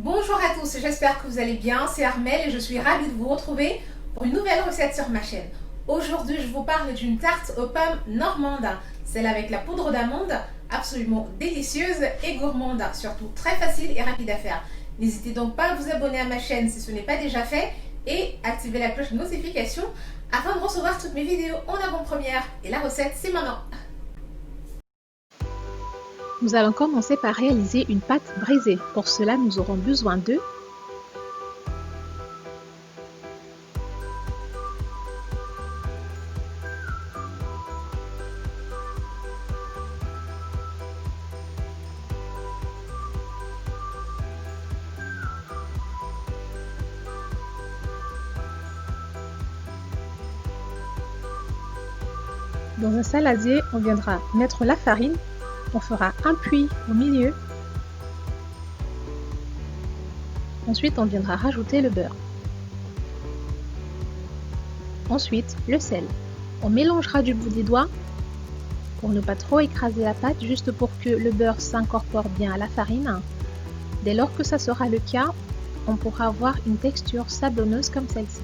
Bonjour à tous, j'espère que vous allez bien, c'est Armelle et je suis ravie de vous retrouver pour une nouvelle recette sur ma chaîne. Aujourd'hui, je vous parle d'une tarte aux pommes normande, celle avec la poudre d'amande, absolument délicieuse et gourmande, surtout très facile et rapide à faire. N'hésitez donc pas à vous abonner à ma chaîne si ce n'est pas déjà fait et activer la cloche de notification afin de recevoir toutes mes vidéos en avant-première. Et la recette, c'est maintenant. Nous allons commencer par réaliser une pâte brisée. Pour cela, nous aurons besoin de dans un saladier, on viendra mettre la farine. On fera un puits au milieu. Ensuite, on viendra rajouter le beurre. Ensuite, le sel. On mélangera du bout des doigts pour ne pas trop écraser la pâte, juste pour que le beurre s'incorpore bien à la farine. Dès lors que ça sera le cas, on pourra avoir une texture sablonneuse comme celle-ci.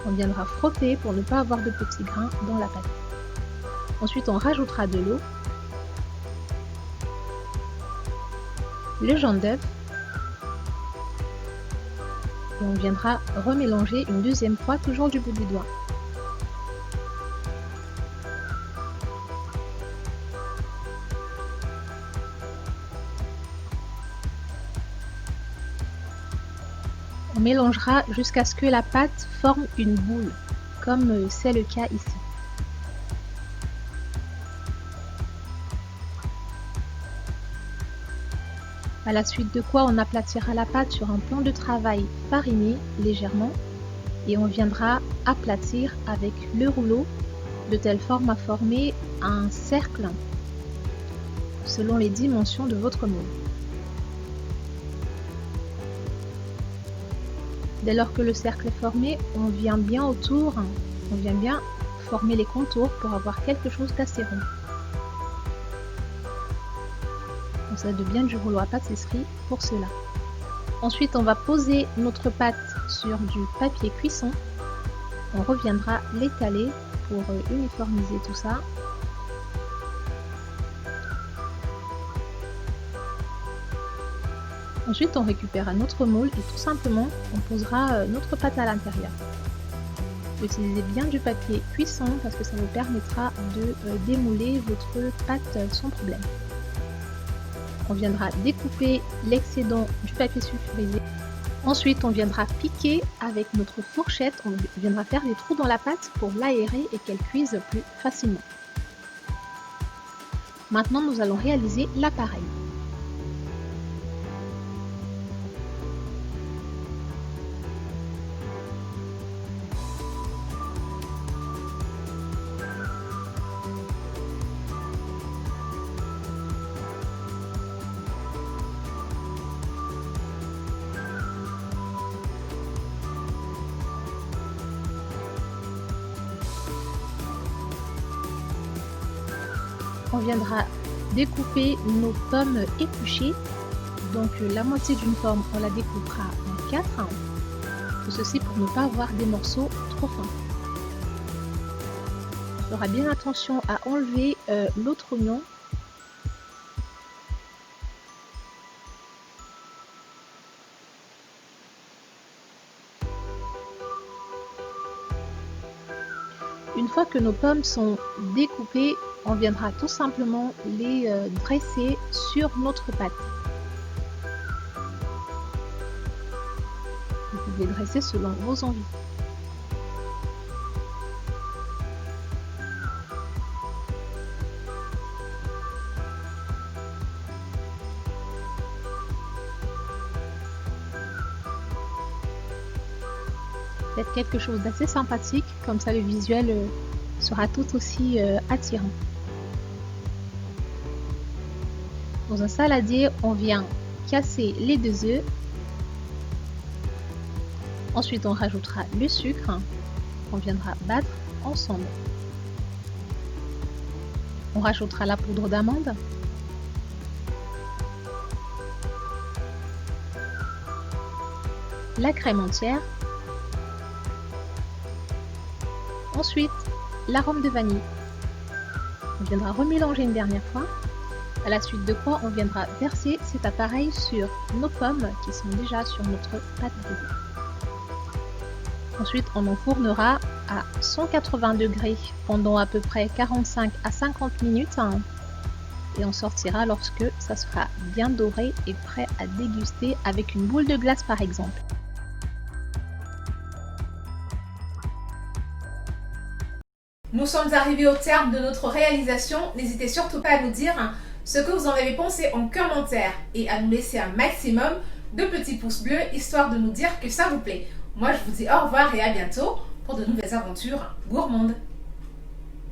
On viendra frotter pour ne pas avoir de petits grains dans la pâte. Ensuite, on rajoutera de l'eau, le jaune d'œuf et on viendra remélanger une deuxième fois, toujours du bout des doigts. On mélangera jusqu'à ce que la pâte forme une boule, comme c'est le cas ici. À la suite de quoi on aplatira la pâte sur un plan de travail fariné légèrement et on viendra aplatir avec le rouleau de telle forme à former un cercle selon les dimensions de votre moule. Dès lors que le cercle est formé, on vient bien autour, on vient bien former les contours pour avoir quelque chose d'assez rond. On sert de bien du rouleau à pâtisserie pour cela. Ensuite, on va poser notre pâte sur du papier cuisson. On reviendra l'étaler pour uniformiser tout ça. Ensuite, on récupère un autre moule et tout simplement, on posera notre pâte à l'intérieur. Utilisez bien du papier cuisson parce que ça vous permettra de démouler votre pâte sans problème. On viendra découper l'excédent du papier sulfurisé. Ensuite, on viendra piquer avec notre fourchette. On viendra faire des trous dans la pâte pour l'aérer et qu'elle cuise plus facilement. Maintenant, nous allons réaliser l'appareil. On viendra découper nos pommes épluchées. Donc la moitié d'une pomme, on la découpera en 4. Tout ceci pour ne pas avoir des morceaux trop fins. On fera bien attention à enlever l'autre oignon. Une fois que nos pommes sont découpées, on viendra tout simplement les dresser sur notre pâte. Vous pouvez dresser selon vos envies. Faites quelque chose d'assez sympathique, comme ça le visuel sera tout aussi attirant. Dans un saladier, on vient casser les 2 œufs. Ensuite, on rajoutera le sucre qu'on viendra battre ensemble. On rajoutera la poudre d'amande. la crème entière. Ensuite, l'arôme de vanille. On viendra remélanger une dernière fois. À la suite de quoi, on viendra verser cet appareil sur nos pommes qui sont déjà sur notre pâte brisée. Ensuite, on enfournera à 180 degrés pendant à peu près 45 à 50 minutes. Et on sortira lorsque ça sera bien doré et prêt à déguster avec une boule de glace par exemple. Nous sommes arrivés au terme de notre réalisation. N'hésitez surtout pas à nous dire ce que vous en avez pensé en commentaire et à nous laisser un maximum de petits pouces bleus histoire de nous dire que ça vous plaît. Moi je vous dis au revoir et à bientôt pour de nouvelles aventures gourmandes.